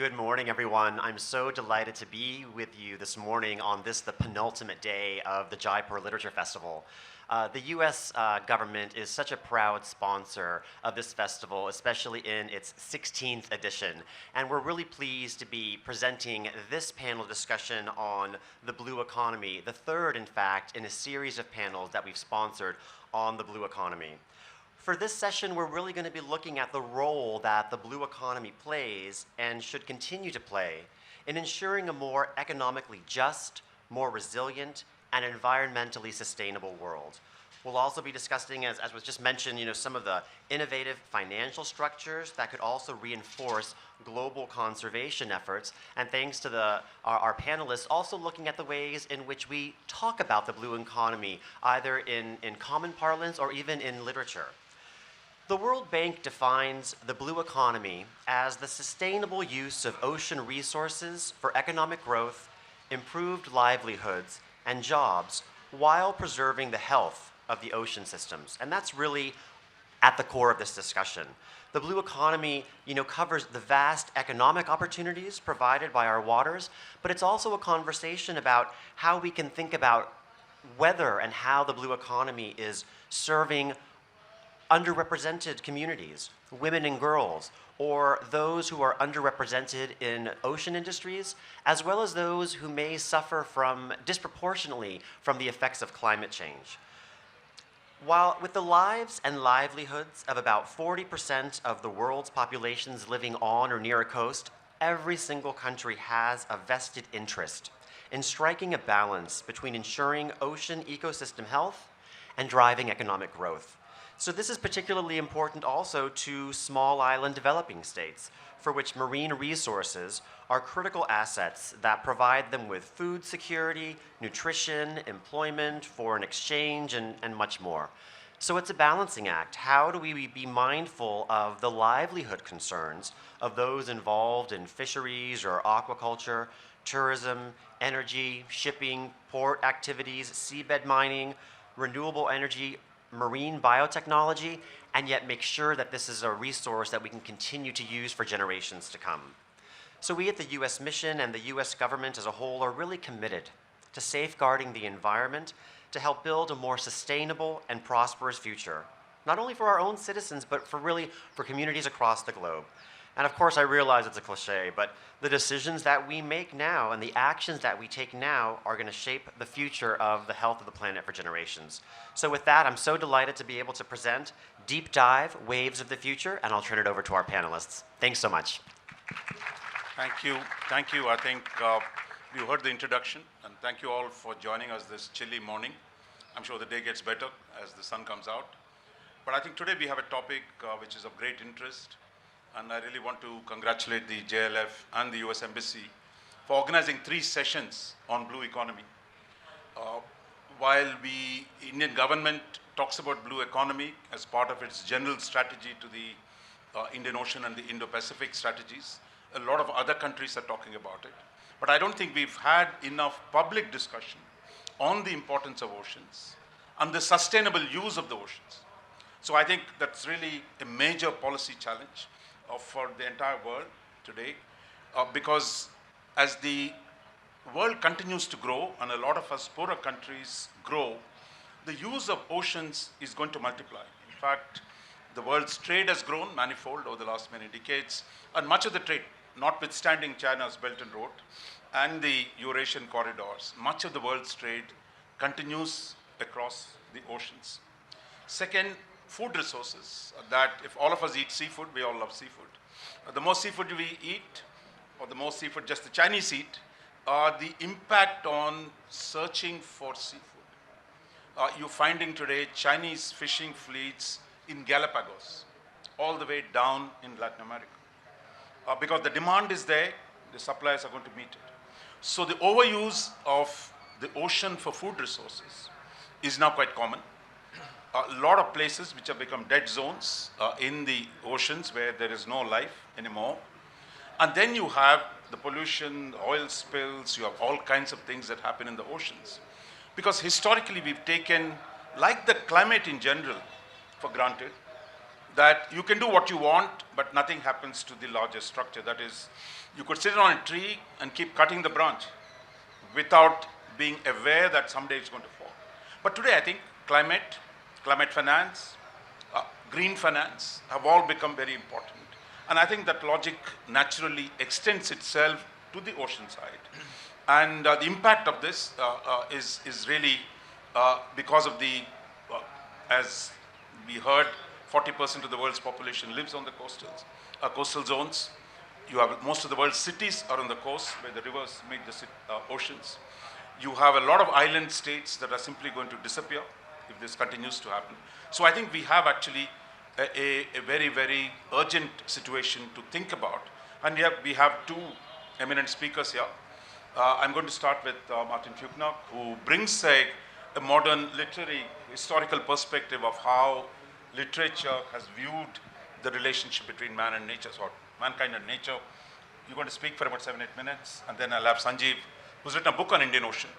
Good morning, everyone. I'm so delighted to be with you this morning on the penultimate day of the Jaipur Literature Festival. The U.S. Government is such a proud sponsor of this festival, especially in its 16th edition. And we're really pleased to be presenting this panel discussion on the blue economy, the third, in fact, in a series of panels that we've sponsored on the blue economy. For this session, we're really going to be looking at the role that the blue economy plays and should continue to play in ensuring a more economically just, more resilient, and environmentally sustainable world. We'll also be discussing, as was just mentioned, some of the innovative financial structures that could also reinforce global conservation efforts. And thanks to our panelists, also looking at the ways in which we talk about the blue economy, either in common parlance or even in literature. The World Bank defines the blue economy as the sustainable use of ocean resources for economic growth, improved livelihoods, and jobs while preserving the health of the ocean systems. And that's really at the core of this discussion. The blue economy, covers the vast economic opportunities provided by our waters, but it's also a conversation about how we can think about whether and how the blue economy is serving underrepresented communities, women and girls, or those who are underrepresented in ocean industries, as well as those who may suffer disproportionately from the effects of climate change. While with the lives and livelihoods of about 40% of the world's populations living on or near a coast, every single country has a vested interest in striking a balance between ensuring ocean ecosystem health and driving economic growth. So this is particularly important also to small island developing states, for which marine resources are critical assets that provide them with food security, nutrition, employment, foreign exchange, and much more. So it's a balancing act. How do we be mindful of the livelihood concerns of those involved in fisheries or aquaculture, tourism, energy, shipping, port activities, seabed mining, renewable energy, marine biotechnology, and yet make sure that this is a resource that we can continue to use for generations to come. So we at the U.S. mission and the U.S. government as a whole are really committed to safeguarding the environment to help build a more sustainable and prosperous future, not only for our own citizens, but for communities across the globe. And of course, I realize it's a cliche, but the decisions that we make now and the actions that we take now are going to shape the future of the health of the planet for generations. So with that, I'm so delighted to be able to present Deep Dive, Waves of the Future, and I'll turn it over to our panelists. Thanks so much. Thank you. Thank you. I think you heard the introduction, and thank you all for joining us this chilly morning. I'm sure the day gets better as the sun comes out. But I think today we have a topic which is of great interest. And I really want to congratulate the JLF and the US Embassy for organizing 3 sessions on blue economy. While Indian government talks about blue economy as part of its general strategy to the Indian Ocean and the Indo-Pacific strategies, a lot of other countries are talking about it. But I don't think we've had enough public discussion on the importance of oceans and the sustainable use of the oceans. So I think that's really a major policy challenge for the entire world today, because as the world continues to grow and a lot of us poorer countries grow, the use of oceans is going to multiply. In fact, the world's trade has grown manifold over the last many decades, and much of the trade, notwithstanding China's Belt and Road and the Eurasian corridors, much of the world's trade continues across the oceans. Second, food resources, that if all of us eat seafood, we all love seafood. The more seafood we eat, or the more seafood just the Chinese eat, the impact on searching for seafood. You're finding today Chinese fishing fleets in Galapagos, all the way down in Latin America. Because the demand is there, the suppliers are going to meet it. So the overuse of the ocean for food resources is now quite common. A lot of places which have become dead zones in the oceans where there is no life anymore. And then you have the pollution, oil spills, you have all kinds of things that happen in the oceans. Because historically we've taken, like the climate in general, for granted. that you can do what you want, but nothing happens to the larger structure. That is, you could sit on a tree and keep cutting the branch without being aware that someday it's going to fall. But today, I think climate finance, green finance have all become very important. And I think that logic naturally extends itself to the ocean side. And the impact of this is really because of the, as we heard, 40% of the world's population lives on the coastal zones. You have most of the world's cities are on the coast where the rivers meet the oceans. You have a lot of island states that are simply going to disappear if this continues to happen. So I think we have actually a very, very urgent situation to think about. And we have two eminent speakers here. I'm going to start with Martin Fuchner, who brings a modern literary historical perspective of how literature has viewed the relationship between man and nature, so mankind and nature. You're going to speak for about 7-8 minutes, and then I'll have Sanjeev, who's written a book on Indian Ocean,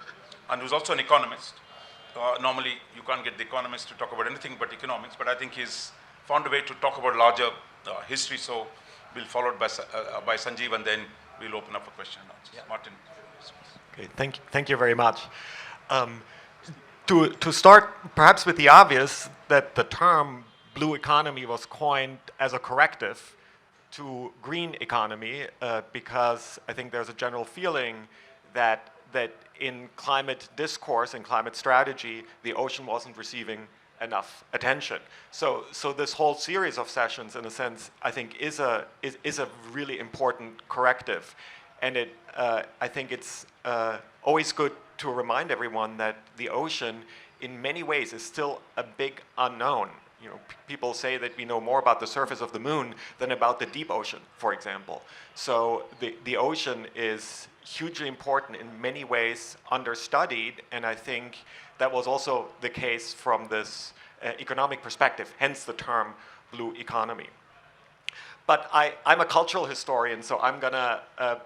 and who's also an economist. Normally, you can't get the economist to talk about anything but economics, but I think he's found a way to talk about larger history, so we'll follow it by Sanjeev, and then we'll open up for question and answers. Yeah. Martin. Okay, thank you very much. To start perhaps with the obvious, that the term blue economy was coined as a corrective to green economy because I think there's a general feeling that in climate discourse and climate strategy, the ocean wasn't receiving enough attention. So this whole series of sessions, in a sense, I think is a really important corrective. And I think it's always good to remind everyone that the ocean, in many ways, is still a big unknown. You know, people say that we know more about the surface of the moon than about the deep ocean, for example. So the ocean is hugely important, in many ways understudied, and I think that was also the case from this economic perspective, hence the term blue economy. But I'm a cultural historian, so I'm going to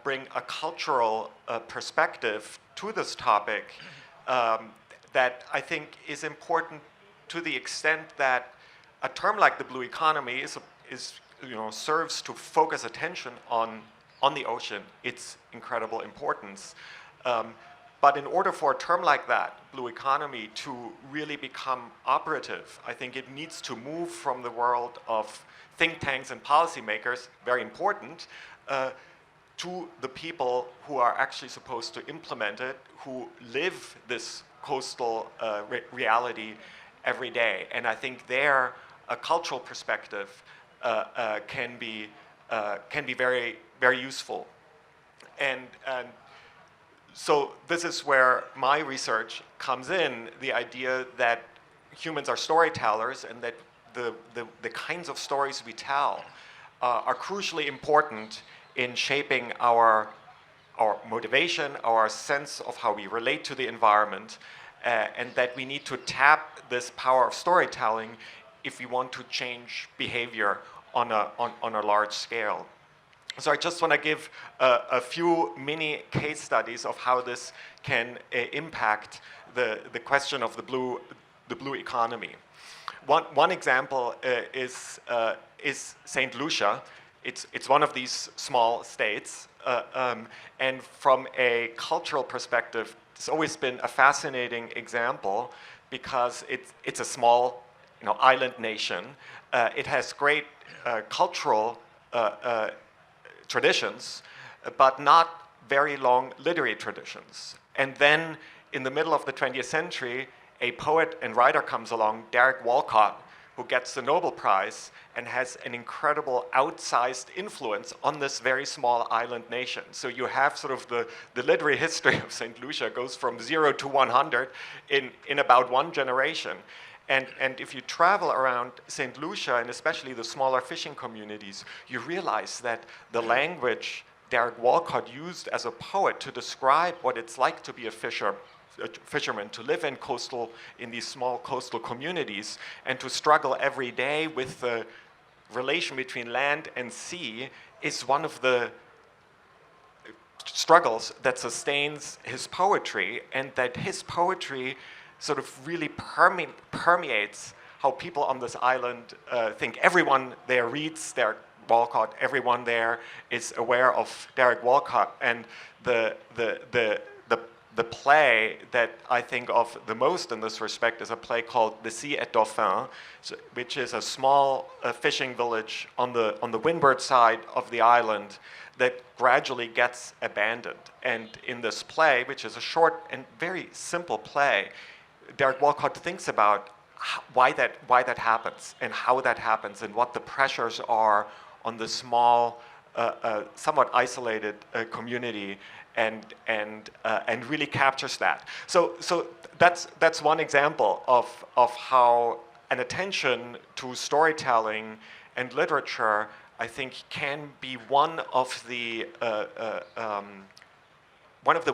bring a cultural perspective to this topic that I think is important to the extent that a term like the blue economy serves to focus attention on the ocean, its incredible importance. But in order for a term like that, blue economy, to really become operative, I think it needs to move from the world of think tanks and policymakers, very important, to the people who are actually supposed to implement it, who live this coastal reality every day. And I think there, a cultural perspective can be very, very useful. And so this is where my research comes in, the idea that humans are storytellers and that the kinds of stories we tell are crucially important in shaping our motivation, our sense of how we relate to the environment, and that we need to tap this power of storytelling if we want to change behavior on a large scale. So I just want to give a few mini case studies of how this can impact the question of the blue economy. One example is St. Lucia. It's one of these small states, and from a cultural perspective, it's always been a fascinating example because it's a small, island nation. It has great cultural traditions, but not very long literary traditions. And then in the middle of the 20th century, a poet and writer comes along, Derek Walcott, who gets the Nobel Prize and has an incredible outsized influence on this very small island nation. So you have sort of the literary history of St. Lucia goes from 0 to 100 in about one generation. And if you travel around St. Lucia, and especially the smaller fishing communities, you realize that the language Derek Walcott used as a poet to describe what it's like to be a fisherman, to live in these small coastal communities, and to struggle every day with the relation between land and sea is one of the struggles that sustains his poetry, and that his poetry sort of really permeates how how people on this island think everyone there reads Derek Walcott, everyone there is aware of Derek Walcott, and the play that I think of the most in this respect is a play called The Sea at Dauphin, which is a small fishing village on the windward side of the island that gradually gets abandoned. And in this play, which is a short and very simple play, Derek Walcott thinks about why that happens and how that happens and what the pressures are on the small, somewhat isolated community, and really captures that. So that's one example of how an attention to storytelling and literature, I think, can be one of the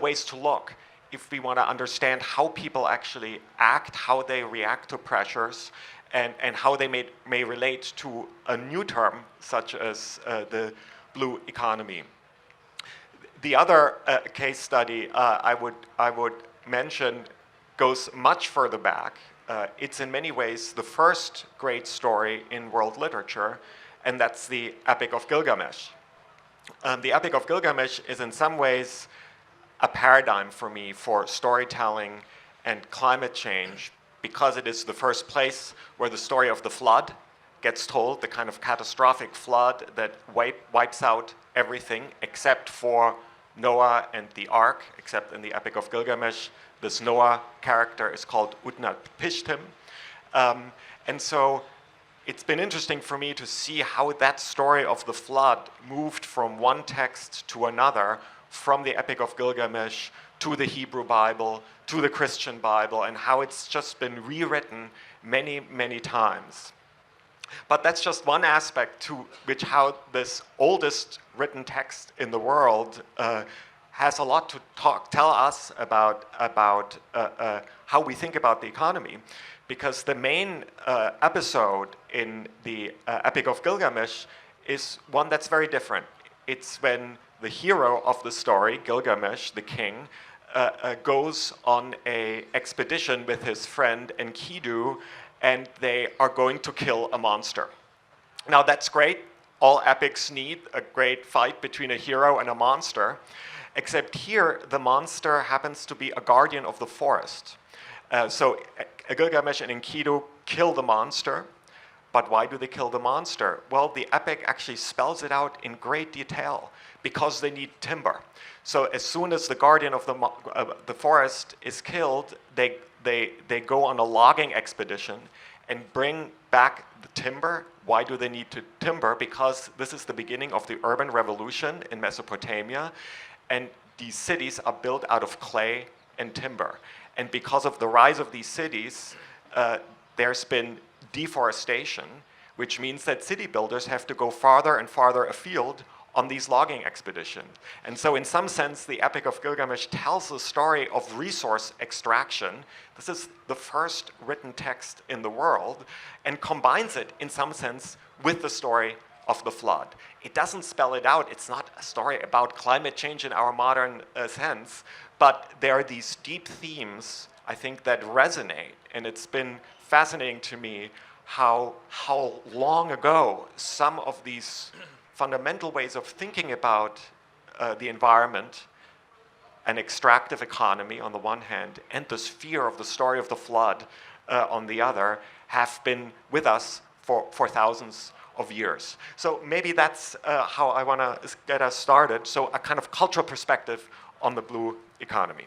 ways to look if we want to understand how people actually act, how they react to pressures, and how they may relate to a new term such as the blue economy. The other case study I would mention goes much further back. It's in many ways the first great story in world literature, and that's the Epic of Gilgamesh. The Epic of Gilgamesh is in some ways a paradigm for me for storytelling and climate change, because it is the first place where the story of the flood gets told, the kind of catastrophic flood that wipes out everything except for Noah and the Ark, except in the Epic of Gilgamesh. This Noah character is called Utnapishtim. And so it's been interesting for me to see how that story of the flood moved from one text to another, from the Epic of Gilgamesh to the Hebrew Bible, to the Christian Bible, and how it's just been rewritten many, many times. But that's just one aspect to which how this oldest written text in the world has a lot to tell us about how we think about the economy. Because the main episode in the Epic of Gilgamesh is one that's very different. It's when the hero of the story, Gilgamesh, the king, goes on an expedition with his friend Enkidu, and they are going to kill a monster. Now that's great. All epics need a great fight between a hero and a monster, except here the monster happens to be a guardian of the forest. So Gilgamesh and Enkidu kill the monster, but why do they kill the monster? Well, the epic actually spells it out in great detail, because they need timber. So as soon as the guardian of the forest is killed, they go on a logging expedition and bring back the timber. Why do they need to timber? Because this is the beginning of the urban revolution in Mesopotamia, and these cities are built out of clay and timber. And because of the rise of these cities, there's been deforestation, which means that city builders have to go farther and farther afield on these logging expeditions. And so in some sense, the Epic of Gilgamesh tells the story of resource extraction. This is the first written text in the world, and combines it in some sense with the story of the flood. It doesn't spell it out. It's not a story about climate change in our modern sense, but there are these deep themes, I think, that resonate. And it's been fascinating to me how long ago some of these fundamental ways of thinking about the environment, an extractive economy on the one hand, and the sphere of the story of the flood on the other, have been with us for thousands of years. So maybe that's how I want to get us started. So a kind of cultural perspective on the blue economy.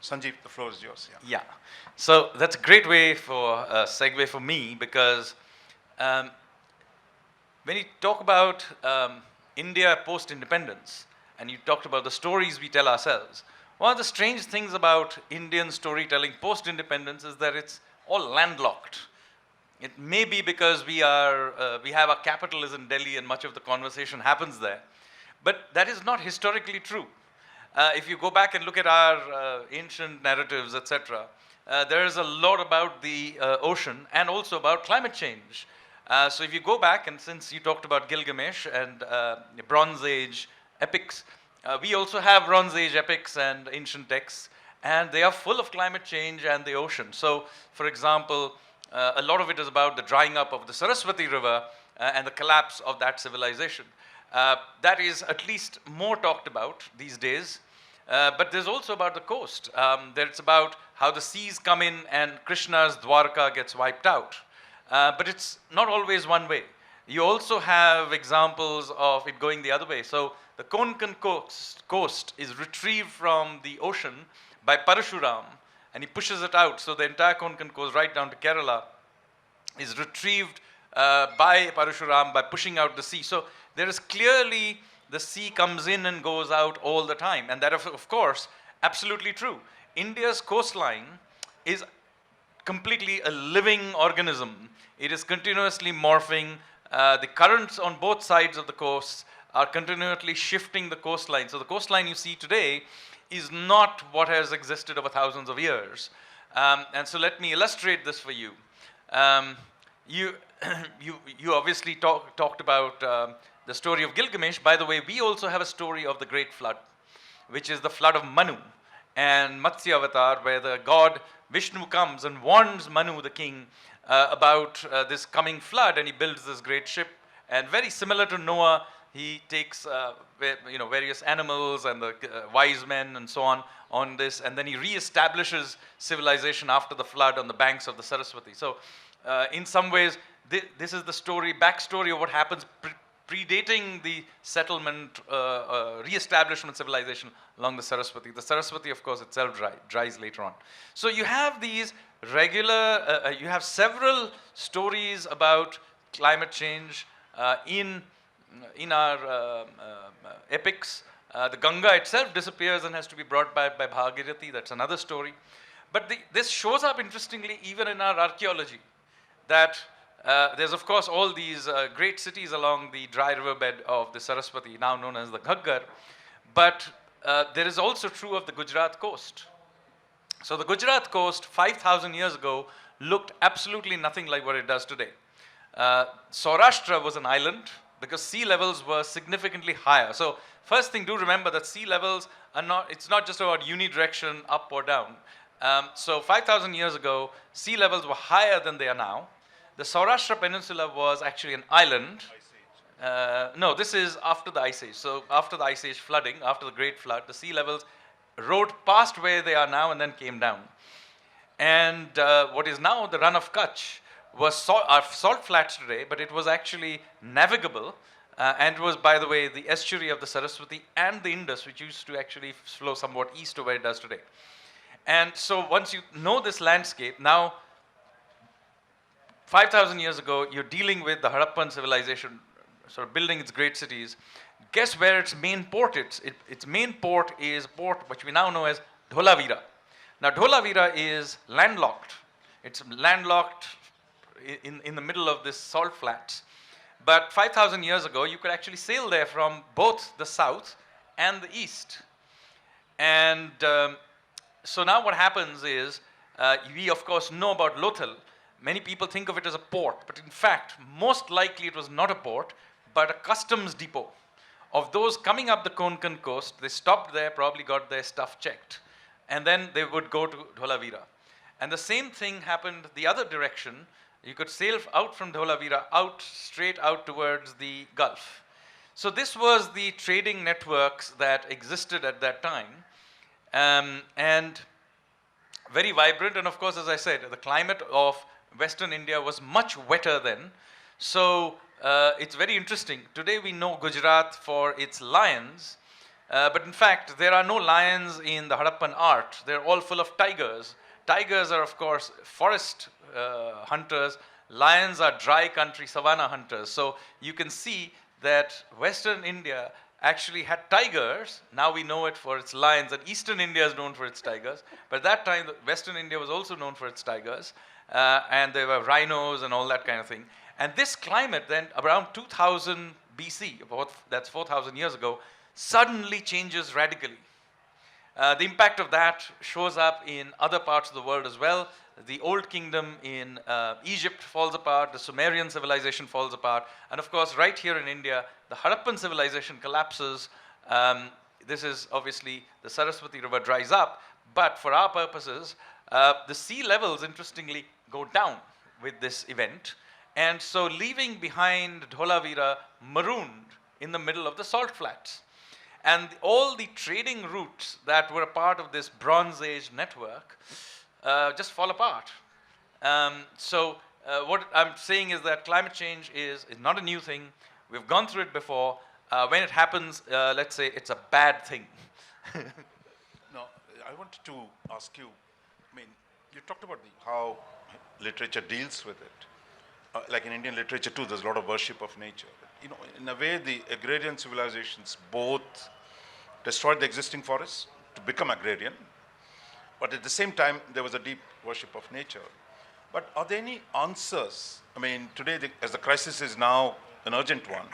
Sanjeev, the floor is yours. Yeah. So that's a great way for a segue for me, because when you talk about India post-independence, and you talked about the stories we tell ourselves, one of the strange things about Indian storytelling post-independence is that it's all landlocked. It may be because we have our capital is in Delhi and much of the conversation happens there, but that is not historically true. If you go back and look at our ancient narratives, etc., there is a lot about the ocean and also about climate change. So if you go back, and since you talked about Gilgamesh and Bronze Age epics, we also have Bronze Age epics and ancient texts, and they are full of climate change and the ocean. So, for example, a lot of it is about the drying up of the Saraswati River and the collapse of that civilization. That is at least more talked about these days. But there's also about the coast. It's about how the seas come in and Krishna's Dwarka gets wiped out. But it's not always one way. You also have examples of it going the other way. So the Konkan coast is retrieved from the ocean by Parashuram, and he pushes it out. So the entire Konkan coast right down to Kerala is retrieved by Parashuram by pushing out the sea. So there is clearly the sea comes in and goes out all the time. And that, of course, absolutely true. India's coastline is completely a living organism. It is continuously morphing. The currents on both sides of the coast are continually shifting the coastline. So the coastline you see today is not what has existed over thousands of years. And so let me illustrate this for you. You obviously talked about the story of Gilgamesh. By the way, we also have a story of the Great Flood, which is the flood of Manu and Matsya Avatar, where the god Vishnu comes and warns Manu, the king, about this coming flood, and he builds this great ship. And very similar to Noah, he takes various animals and the wise men and so on this, and then he reestablishes civilization after the flood on the banks of the Saraswati. So in some ways, this is the backstory of what happens predating the settlement, re-establishment civilization along the Saraswati. The Saraswati, of course, itself dries later on. So you have these regular, you have several stories about climate change in our epics. The Ganga itself disappears and has to be brought back by Bhagirathi. That's another story. But this shows up interestingly even in our archaeology, that there's, of course, all these great cities along the dry riverbed of the Saraswati, now known as the Ghaggar. But there is also true of the Gujarat coast. So the Gujarat coast 5,000 years ago looked absolutely nothing like what it does today. Saurashtra was an island because sea levels were significantly higher. So first thing, do remember that sea levels are it's not just about unidirection up or down. So 5,000 years ago, sea levels were higher than they are now. The Saurashtra Peninsula was actually an island. No, this is after the Ice Age. So after the Ice Age flooding, after the Great Flood, the sea levels rose past where they are now and then came down. And what is now the Run of Kutch was salt flats today, but it was actually navigable. And it was, by the way, the estuary of the Saraswati and the Indus, which used to actually flow somewhat east of where it does today. And so once you know this landscape, now 5,000 years ago, you're dealing with the Harappan civilization, sort of building its great cities. Guess where its main port is? Its main port is a port which we now know as Dholavira. Now, Dholavira is landlocked. It's landlocked in the middle of this salt flats. But 5,000 years ago, you could actually sail there from both the south and the east. And so now what happens is, we of course know about Lothal. Many people think of it as a port, but in fact, most likely it was not a port, but a customs depot. Of those coming up the Konkan coast, they stopped there, probably got their stuff checked, and then they would go to Dholavira. And the same thing happened the other direction. You could sail out from Dholavira, straight out towards the Gulf. So this was the trading networks that existed at that time, and very vibrant. And of course, as I said, the climate of Western India was much wetter then. So it's very interesting. Today we know Gujarat for its lions, but in fact, there are no lions in the Harappan art. They're all full of tigers. Tigers are, of course, forest hunters. Lions are dry country savanna hunters. So you can see that Western India actually had tigers. Now we know it for its lions, and Eastern India is known for its tigers. But at that time, Western India was also known for its tigers. And there were rhinos and all that kind of thing. And this climate then, around 2000 BC, that's 4,000 years ago, suddenly changes radically. The impact of that shows up in other parts of the world as well. The Old Kingdom in Egypt falls apart, the Sumerian civilization falls apart, and of course, right here in India, the Harappan civilization collapses. This is obviously the Saraswati River dries up, but for our purposes, the sea levels, interestingly, go down. with this event, and so leaving behind Dholavira marooned in the middle of the salt flats. And all the trading routes that were a part of this Bronze Age network just fall apart. What I'm saying is that climate change is not a new thing. We've gone through it before. When it happens, let's say it's a bad thing. No, I wanted to ask you, I mean, you talked about how literature deals with it. Like in Indian literature too, there's a lot of worship of nature. You know, in a way, the agrarian civilizations both destroyed the existing forests to become agrarian, but at the same time, there was a deep worship of nature. But are there any answers? I mean, today, as the crisis is now an urgent one,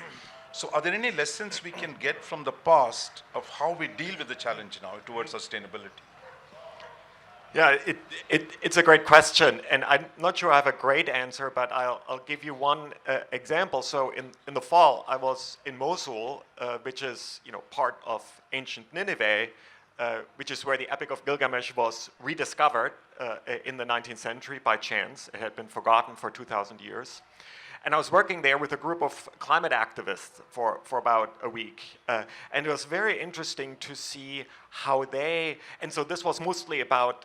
so are there any lessons we can get from the past of how we deal with the challenge now towards sustainability? Yeah, it's a great question, and I'm not sure I have a great answer, but I'll give you one example. So in the fall, I was in Mosul, which is part of ancient Nineveh, which is where the Epic of Gilgamesh was rediscovered in the 19th century by chance. It had been forgotten for 2,000 years. And I was working there with a group of climate activists for about a week. And it was very interesting to see how they, and so this was mostly about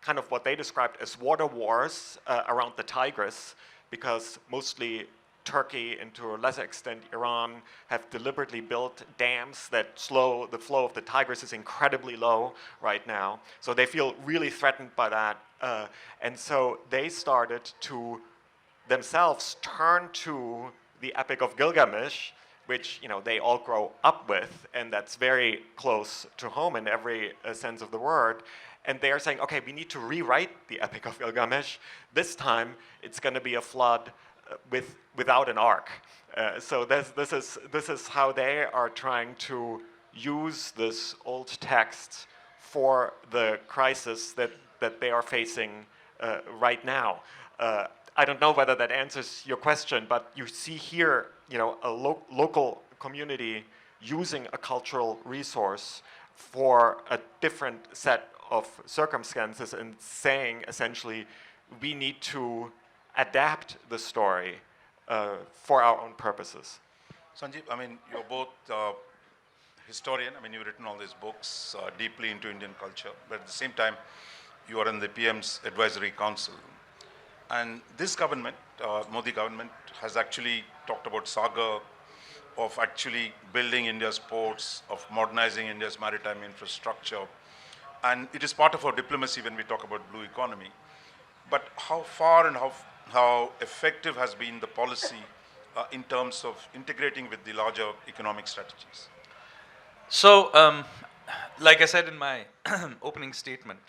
kind of what they described as water wars around the Tigris, because mostly Turkey and to a lesser extent Iran have deliberately built dams that slow the flow of the Tigris is incredibly low right now. So they feel really threatened by that. And so they started to themselves turn to the Epic of Gilgamesh, which they all grow up with, and that's very close to home in every sense of the word. And they are saying, okay, we need to rewrite the Epic of Gilgamesh. This time, it's going to be a flood without an ark. So this is how they are trying to use this old text for the crisis that they are facing right now. I don't know whether that answers your question, but you see here, a local community using a cultural resource for a different set of circumstances and saying essentially, we need to adapt the story for our own purposes. Sanjeev, I mean, you're both historian. I mean, you've written all these books deeply into Indian culture, but at the same time, you are in the PM's advisory council. And this government, Modi government, has actually talked about saga of actually building India's ports, of modernizing India's maritime infrastructure. And it is part of our diplomacy when we talk about blue economy. But how far and how effective has been the policy in terms of integrating with the larger economic strategies? So, like I said in my opening statement,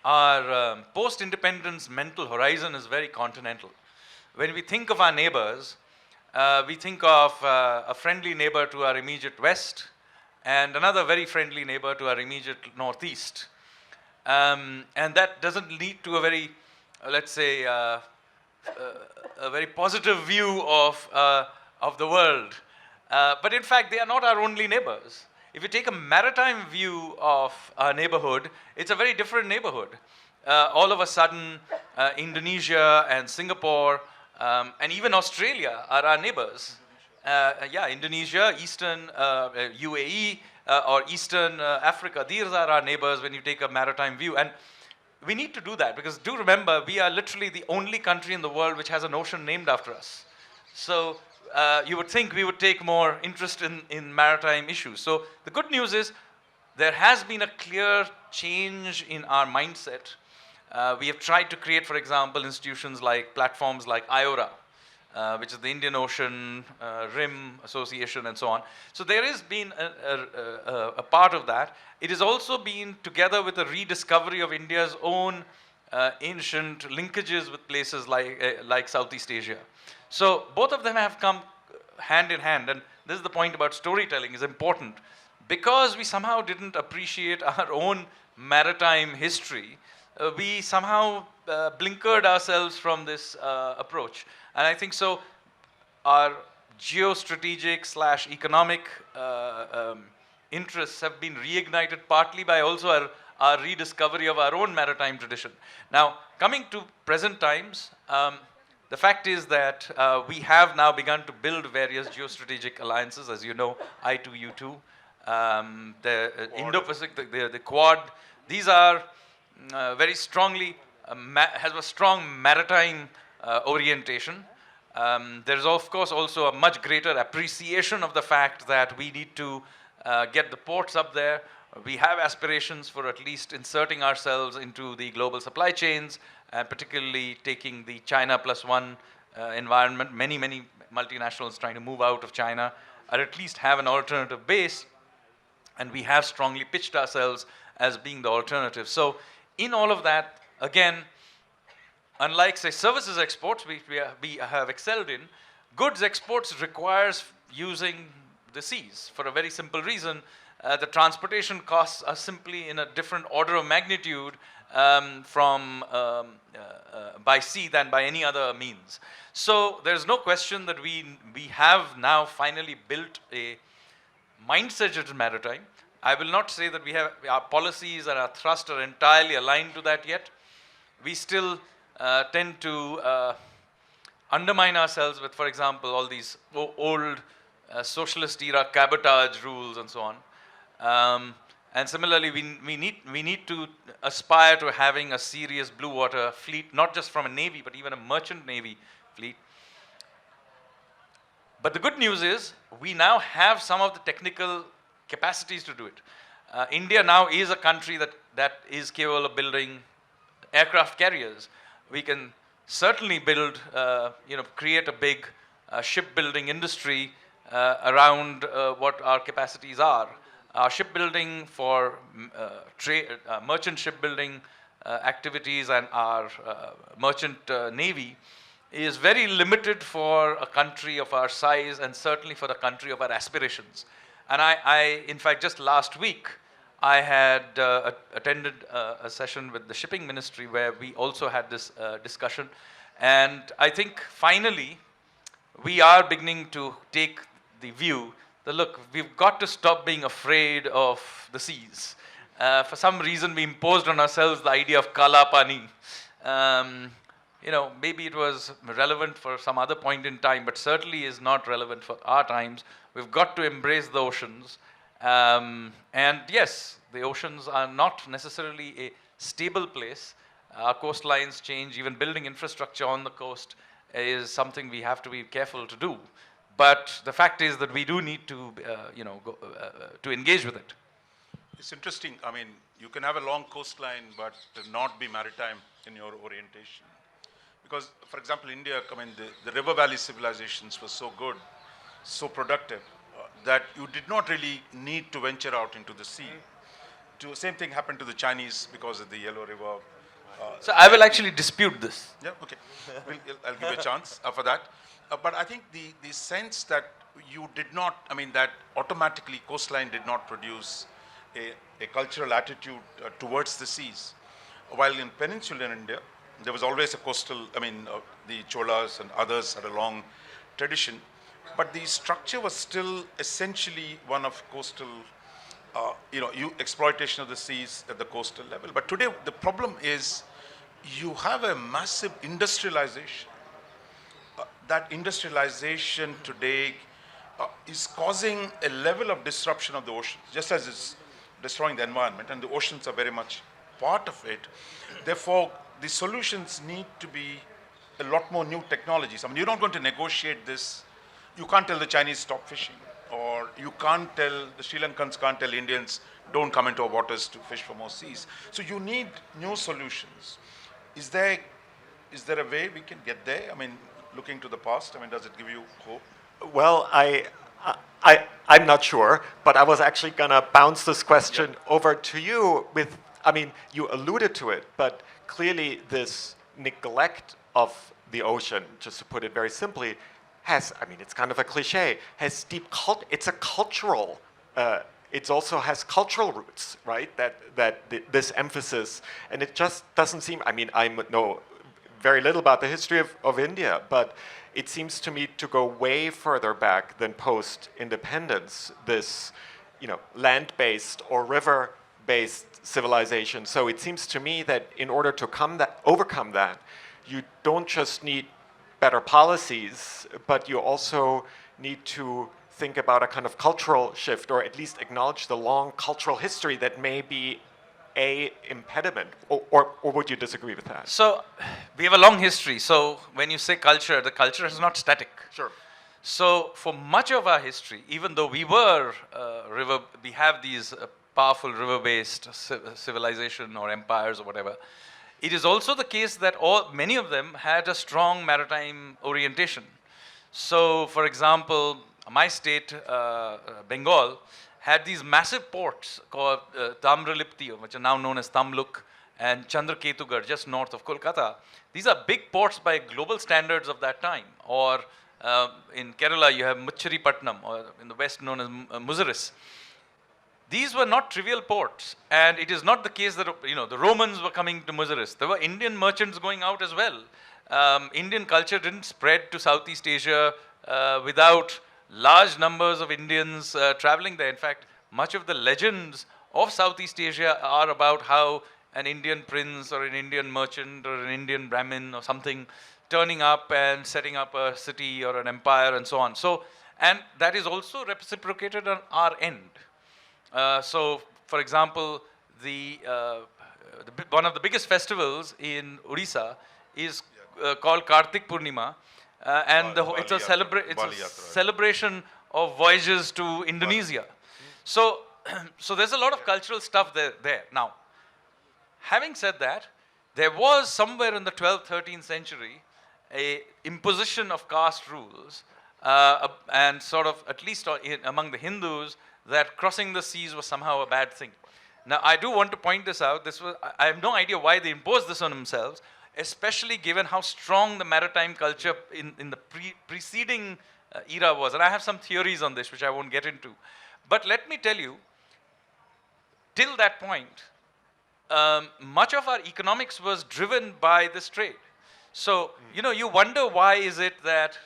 our post-independence mental horizon is very continental. When we think of our neighbors, we think of a friendly neighbor to our immediate west and another very friendly neighbor to our immediate northeast. And that doesn't lead to a very, let's say, a very positive view of the world. But in fact, they are not our only neighbors. If you take a maritime view of our neighborhood, it's a very different neighborhood. All of a sudden, Indonesia and Singapore and even Australia are our neighbors. Indonesia, Eastern UAE, or Eastern Africa, these are our neighbors when you take a maritime view. And we need to do that because do remember, we are literally the only country in the world which has an ocean named after us. So you would think we would take more interest in maritime issues. So the good news is there has been a clear change in our mindset. We have tried to create, for example, institutions like platforms like IORA, which is the Indian Ocean Rim Association and so on. So there has been a part of that. It has also been together with a rediscovery of India's own ancient linkages with places like Southeast Asia. So both of them have come hand in hand, and this is the point about storytelling is important. Because we somehow didn't appreciate our own maritime history, we somehow blinkered ourselves from this approach. And I think so our geostrategic / economic interests have been reignited partly by also our rediscovery of our own maritime tradition. Now, coming to present times, the fact is that we have now begun to build various geostrategic alliances, as you know, I2U2, the Indo-Pacific, the Quad. These are very strongly, has a strong maritime orientation. There is, of course, also a much greater appreciation of the fact that we need to get the ports up there. We have aspirations for at least inserting ourselves into the global supply chains, and particularly taking the China +1 environment. Many multinationals trying to move out of China, or at least have an alternative base, and we have strongly pitched ourselves as being the alternative. So in all of that, again, unlike, say, services exports, which we have excelled in, goods exports requires using the seas for a very simple reason. The transportation costs are simply in a different order of magnitude by sea than by any other means. So there's no question that we have now finally built a mindset in maritime. I will not say that we have our policies and our thrust are entirely aligned to that yet. We still tend to undermine ourselves with, for example, all these old socialist era cabotage rules and so on. And similarly, we need to aspire to having a serious blue water fleet, not just from a navy, but even a merchant navy fleet. But the good news is we now have some of the technical capacities to do it. India now is a country that is capable of building aircraft carriers. We can certainly build, create a big shipbuilding industry around what our capacities are. Our shipbuilding for merchant shipbuilding activities and our merchant navy is very limited for a country of our size, and certainly for the country of our aspirations. And I in fact, just last week, I had attended a session with the shipping ministry where we also had this discussion. And I think finally, we are beginning to take the view that, look, we've got to stop being afraid of the seas. For some reason, we imposed on ourselves the idea of Kala Pani. Maybe it was relevant for some other point in time, but certainly is not relevant for our times. We've got to embrace the oceans. And yes, the oceans are not necessarily a stable place. Our coastlines change. Even building infrastructure on the coast is something we have to be careful to do. But the fact is that we do need to, to engage with it. It's interesting. I mean, you can have a long coastline, but not be maritime in your orientation. Because, for example, India, the river valley civilizations were so good, so productive, that you did not really need to venture out into the sea. Same thing happened to the Chinese because of the Yellow River. So I will actually dispute this. Yeah, okay. I'll give you a chance for that. But I think the sense that you did not, that automatically coastline did not produce a cultural attitude towards the seas. While in peninsular India, there was always a coastal, the Cholas and others had a long tradition, but the structure was still essentially one of coastal, exploitation of the seas at the coastal level. But today, the problem is you have a massive industrialization. That industrialization today is causing a level of disruption of the oceans, just as it's destroying the environment, and the oceans are very much part of it. Therefore, the solutions need to be a lot more new technologies. You're not going to negotiate this. You can't tell the Chinese stop fishing, or you can't tell, the Sri Lankans can't tell Indians don't come into our waters to fish for more seas. So you need new solutions. Is there a way we can get there? Looking to the past, does it give you hope? Well, I'm not sure, but I was actually going to bounce this question over to you with, you alluded to it, but clearly this neglect of the ocean, just to put it very simply, has, it's kind of a cliche, has deep it's a cultural, it also has cultural roots, right? This emphasis, and it just doesn't seem, I know very little about the history of India, but it seems to me to go way further back than post-independence, this land-based or river-based civilization. So it seems to me that in order to overcome that, you don't just need better policies, but you also need to think about a kind of cultural shift, or at least acknowledge the long cultural history that may be a impediment, or would you disagree with that? So we have a long history. So when you say culture, the culture is not static. Sure. So for much of our history, even though we were we have these powerful river-based civilization or empires or whatever, it is also the case that many of them had a strong maritime orientation. So for example, my state, Bengal, had these massive ports called Tamralipti, which are now known as Tamluk, and Chandraketugarh, just north of Kolkata. These are big ports by global standards of that time. Or in Kerala, you have Muchiripatnam, or in the west known as Muziris. These were not trivial ports, and it is not the case that the Romans were coming to Muziris. There were Indian merchants going out as well. Indian culture didn't spread to Southeast Asia without large numbers of Indians traveling there. In fact, much of the legends of Southeast Asia are about how an Indian prince or an Indian merchant or an Indian Brahmin or something turning up and setting up a city or an empire and so on. So, and that is also reciprocated on our end. So, for example, one of the biggest festivals in Odisha is called Kartik Purnima. And it's a celebration of voyages to Indonesia. So, so there's a lot of cultural stuff there. Now, having said that, there was somewhere in the 12th, 13th century a imposition of caste rules, and sort of, at least among the Hindus, that crossing the seas was somehow a bad thing. Now, I do want to point this out. I have no idea why they imposed this on themselves, especially given how strong the maritime culture in the preceding era was. And I have some theories on this, which I won't get into. But let me tell you, till that point, much of our economics was driven by this trade. So, you wonder why is it that,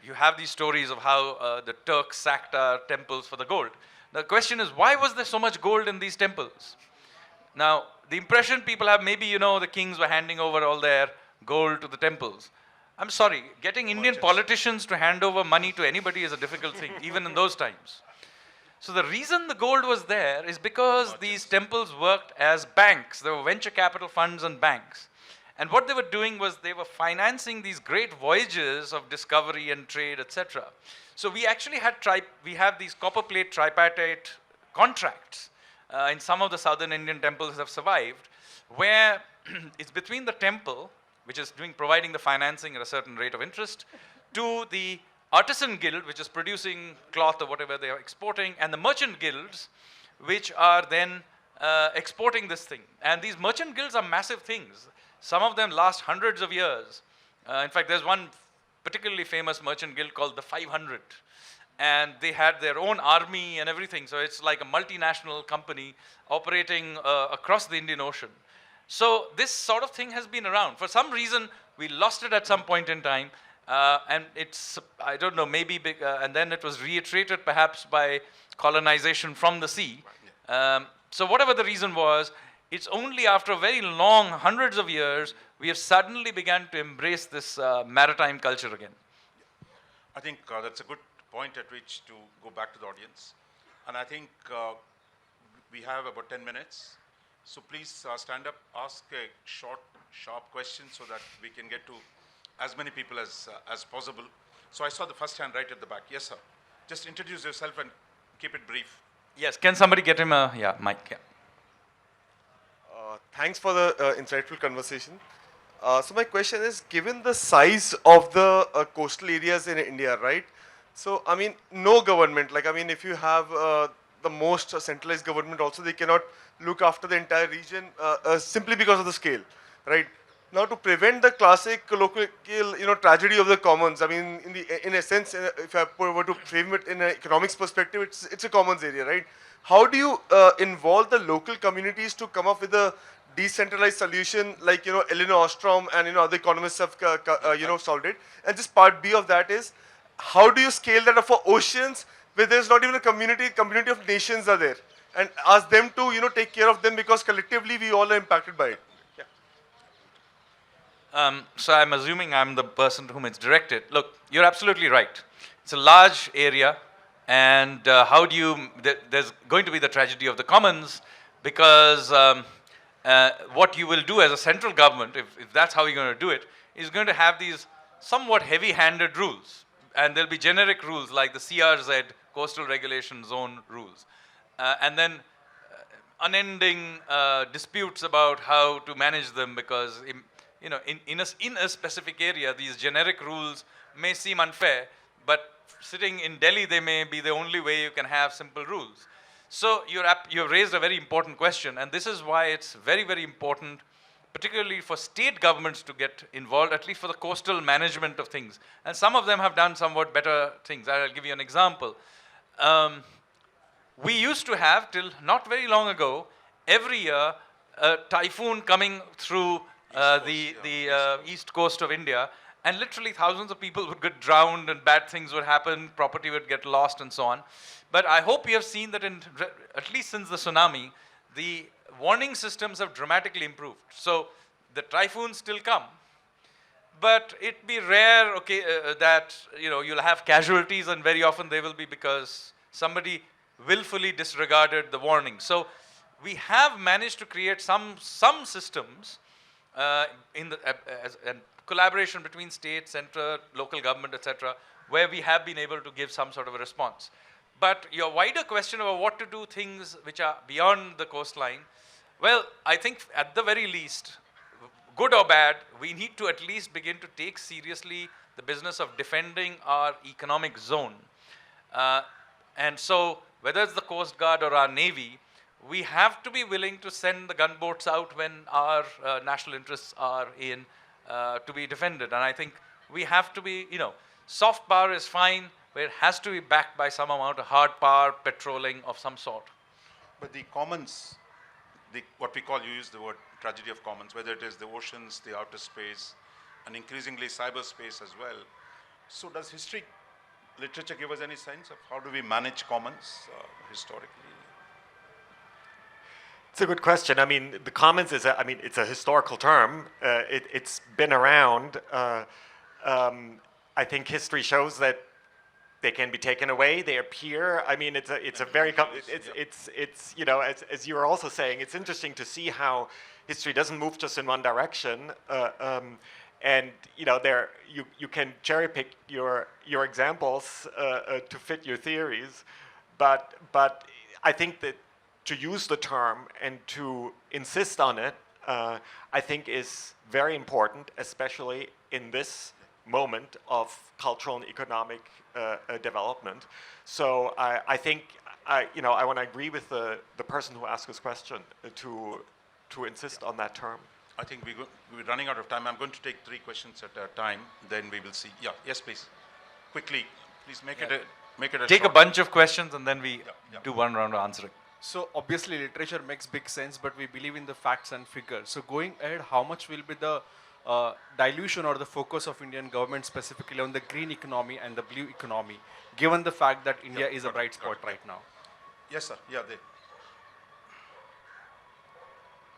you have these stories of how the Turks sacked our temples for the gold. The question is, why was there so much gold in these temples? Now, the impression people have, maybe, the kings were handing over all their gold to the temples. I'm sorry, getting Indian politicians to hand over money to anybody is a difficult thing, even in those times. So the reason the gold was there is because these temples worked as banks. There were venture capital funds and banks. And what they were doing was they were financing these great voyages of discovery and trade, etc. So we actually have these copper plate tripartite contracts. In some of the southern Indian temples have survived, where it's between the temple, which is providing the financing at a certain rate of interest, to the artisan guild, which is producing cloth or whatever they are exporting, and the merchant guilds, which are then exporting this thing. And these merchant guilds are massive things. Some of them last hundreds of years. In fact, there's one particularly famous merchant guild called the 500. And they had their own army and everything. So it's like a multinational company operating across the Indian Ocean. So this sort of thing has been around. For some reason, we lost it at some point in time. And it's, I don't know, maybe, and then it was reiterated perhaps by colonization from the sea. So whatever the reason was, it's only after a very long, hundreds of years, we have suddenly begun to embrace this maritime culture again. I think that's a good point at which to go back to the audience. And I think we have about 10 minutes. So please stand up, ask a short, sharp question so that we can get to as many people as possible. So I saw the first hand right at the back. Yes, sir. Just introduce yourself and keep it brief. Yes, can somebody get him a mic? Yeah. Thanks for the insightful conversation. So my question is, given the size of the coastal areas in India, right? So, I mean, no government, like, I mean, if you have the most centralized government also, they cannot look after the entire region simply because of the scale, right? Now, to prevent the classic local, tragedy of the commons, I mean, in a sense, if I were to frame it in an economics perspective, it's a commons area, right? How do you involve the local communities to come up with a decentralized solution, like, Elinor Ostrom and, other economists have, solved it? And just part B of that is, how do you scale that up for oceans where there's not even a community of nations are there? and ask them to, take care of them, because collectively we all are impacted by it. So I'm assuming I'm the person to whom it's directed. Look, you're absolutely right. It's a large area, and how do you? There's going to be the tragedy of the commons, because what you will do as a central government, if that's how you're going to do it, is going to have these somewhat heavy-handed rules, and there'll be generic rules like the CRZ, Coastal Regulation Zone rules, and then unending disputes about how to manage them, because in a specific area, these generic rules may seem unfair, but sitting in Delhi, they may be the only way you can have simple rules. So you've raised a very important question, and this is why it's very, very important, particularly for state governments to get involved, at least for the coastal management of things. And some of them have done somewhat better things. I'll give you an example. We used to have, till not very long ago, every year, a typhoon coming through the east coast of India, and literally thousands of people would get drowned and bad things would happen, property would get lost and so on. But I hope you have seen that at least since the tsunami, the warning systems have dramatically improved. So the typhoons still come, but it'd be rare, that you'll have casualties, and very often they will be because somebody willfully disregarded the warning. So we have managed to create some systems and collaboration between state, central, local government, etc., where we have been able to give some sort of a response. But your wider question about what to do things which are beyond the coastline, well, I think at the very least, good or bad, we need to at least begin to take seriously the business of defending our economic zone. And so, whether it's the Coast Guard or our Navy, we have to be willing to send the gunboats out when our national interests are in to be defended. And I think we have to be, soft power is fine, but it has to be backed by some amount of hard power patrolling of some sort. But the commons, what we call, you use the word tragedy of commons, whether it is the oceans, the outer space, and increasingly cyberspace as well. So does history literature give us any sense of how do we manage commons historically? It's a good question. I mean, the commons is it's a historical term. It's been around. I think history shows that they can be taken away. They appear. I mean, it's a very as you were also saying, it's interesting to see how history doesn't move just in one direction. And you can cherry pick your examples to fit your theories, but I think that to use the term and to insist on it, I think is very important, especially in this moment of cultural and economic development. So I think I want to agree with the person who asked this question to insist on that term. I think we're running out of time. I'm going to take 3 questions at a time. Then we will see. Yeah. Yes, please. Quickly, please make it a Take short. a bunch of questions and then we do one round of answering. So obviously literature makes big sense, but we believe in the facts and figures. So going ahead, how much will be the dilution or the focus of Indian government specifically on the green economy and the blue economy, given the fact that India is a bright spot right now? Yes, sir. Yeah,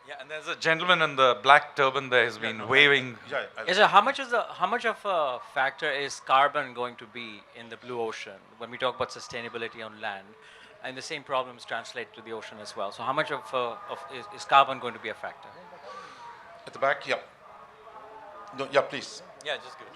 Yeah, and there's a gentleman in the black turban there has been waving. Yes, sir. How much of a factor is carbon going to be in the blue ocean when we talk about sustainability on land, and the same problems translate to the ocean as well? So how much is carbon going to be a factor? At the back, yeah. No, yeah, please. Yeah, just give it.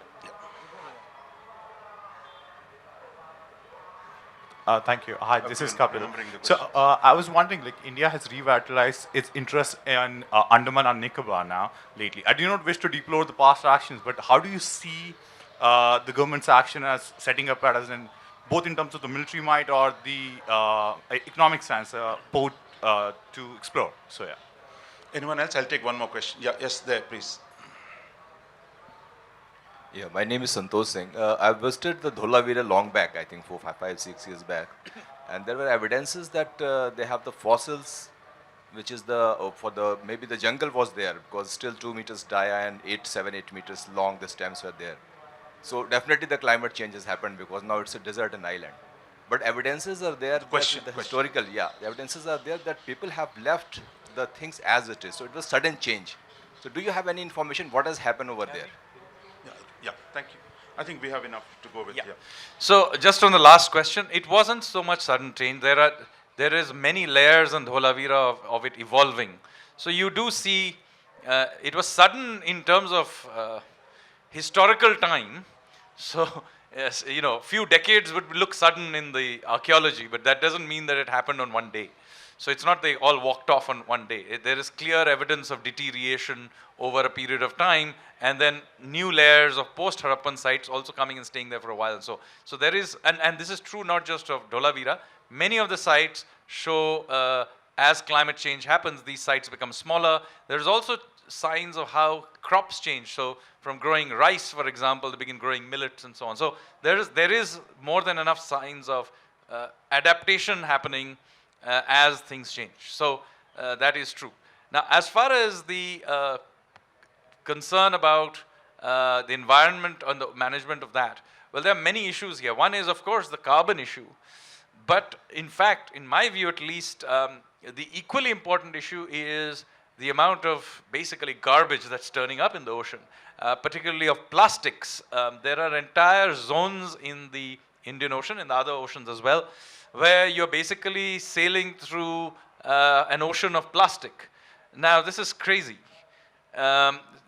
Thank you. Hi, this is Kapil. So I was wondering, India has revitalized its interest in Andaman and Nicobar now lately. I do not wish to deplore the past actions, but how do you see the government's action as setting up as in both in terms of the military might or the economic sense, port to explore? So yeah. Anyone else? I'll take one more question. Yeah, yes, there, please. Yeah, my name is Santosh Singh. I visited the Dholavira long back, I think 4, 5, 6 years back, and there were evidences that they have the fossils, which is maybe the jungle was there because still 2 meters dia and 7, 8 meters long the stems were there. So definitely the climate change has happened because now it's a desert and island. But evidences are there. Question. The historical, yeah, the evidences are there that people have left the things as it is. So it was sudden change. So do you have any information what has happened over there? Yeah, thank you. I think we have enough to go with. Yeah. Yeah. So just on the last question, it wasn't so much sudden change. There is many layers in Dholavira of it evolving. So you do see it was sudden in terms of historical time. So yes, you know, few decades would look sudden in the archaeology, but that doesn't mean that it happened on one day. So it's not they all walked off on one day. There is clear evidence of deterioration over a period of time, and then new layers of post-Harappan sites also coming and staying there for a while. So there is, and this is true not just of Dholavira. Many of the sites show as climate change happens, these sites become smaller. There's also signs of how crops change. So from growing rice, for example, they begin growing millets and so on. So there is more than enough signs of adaptation happening as things change. So that is true. Now, as far as the concern about the environment and the management of that, well, there are many issues here. One is, of course, the carbon issue. But in fact, in my view at least, the equally important issue is the amount of basically garbage that's turning up in the ocean, particularly of plastics. There are entire zones in the Indian Ocean and the other oceans as well, where you're basically sailing through an ocean of plastic. Now, this is crazy.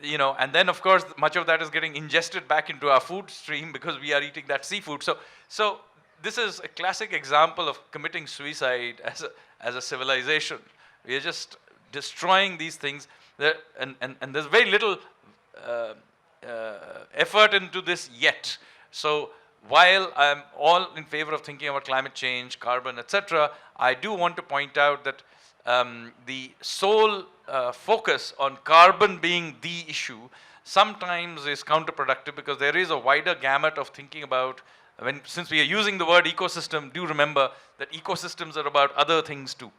You know, and then of course, much of that is getting ingested back into our food stream because we are eating that seafood. So this is a classic example of committing suicide as a civilization. We are just destroying these things, and there's very little effort into this yet. So while I'm all in favor of thinking about climate change, carbon, etc., I do want to point out that the sole focus on carbon being the issue sometimes is counterproductive, because there is a wider gamut of thinking about, since we are using the word ecosystem, do remember that ecosystems are about other things too.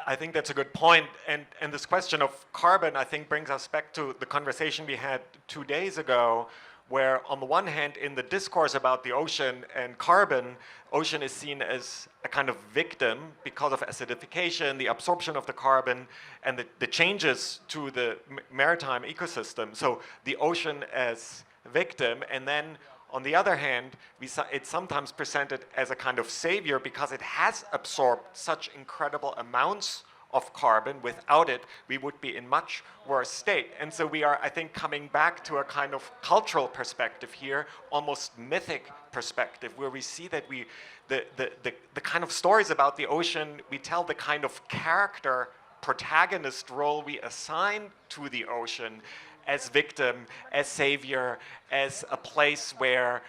I think that's a good point. And this question of carbon, I think, brings us back to the conversation we had 2 days ago, where on the one hand, in the discourse about the ocean and carbon, ocean is seen as a kind of victim because of acidification, the absorption of the carbon, and the changes to the maritime ecosystem. So the ocean as victim, and then on the other hand, it's sometimes presented as a kind of savior because it has absorbed such incredible amounts of carbon. Without it, we would be in much worse state. And so we are, I think, coming back to a kind of cultural perspective here, almost mythic perspective, where we see that the kind of stories about the ocean, we tell the kind of character, protagonist role we assign to the ocean as victim, as savior, as a place where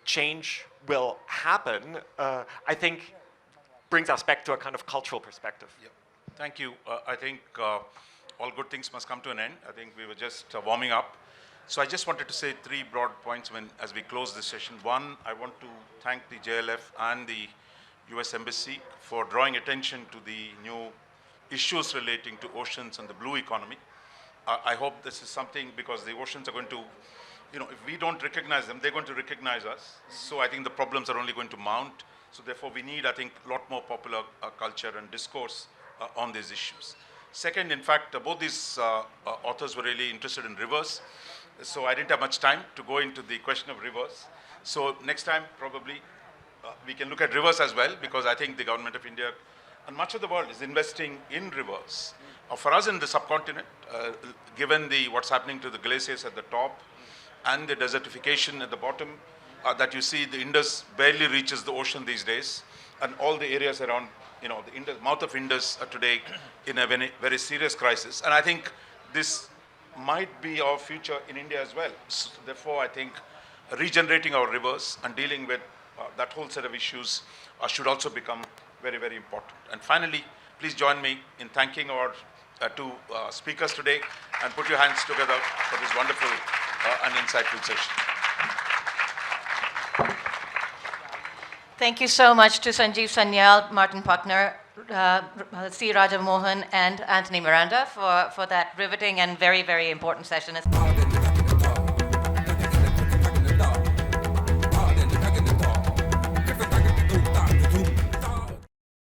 change will happen, I think brings us back to a kind of cultural perspective. Yeah. Thank you. I think all good things must come to an end. I think we were just warming up. So I just wanted to say 3 broad points as we close this session. One, I want to thank the JLF and the US Embassy for drawing attention to the new issues relating to oceans and the blue economy. I hope this is something, because the oceans are going to, if we don't recognize them, they're going to recognize us. So I think the problems are only going to mount. So therefore, we need, I think, a lot more popular culture and discourse on these issues. Second, in fact, both these authors were really interested in rivers. So I didn't have much time to go into the question of rivers. So next time, probably, we can look at rivers as well, because I think the government of India and much of the world is investing in rivers. For us in the subcontinent, given what's happening to the glaciers at the top and the desertification at the bottom, that you see the Indus barely reaches the ocean these days, and all the areas around, the mouth of Indus are today in a very, very serious crisis. And I think this might be our future in India as well. So therefore, I think regenerating our rivers and dealing with that whole set of issues should also become very, very important. And finally, please join me in thanking our two speakers today, and put your hands together for this wonderful and insightful session. Thank you so much to Sanjeev Sanyal, Martin Puckner, C Raja Mohan, and Anthony Miranda for that riveting and very, very important session.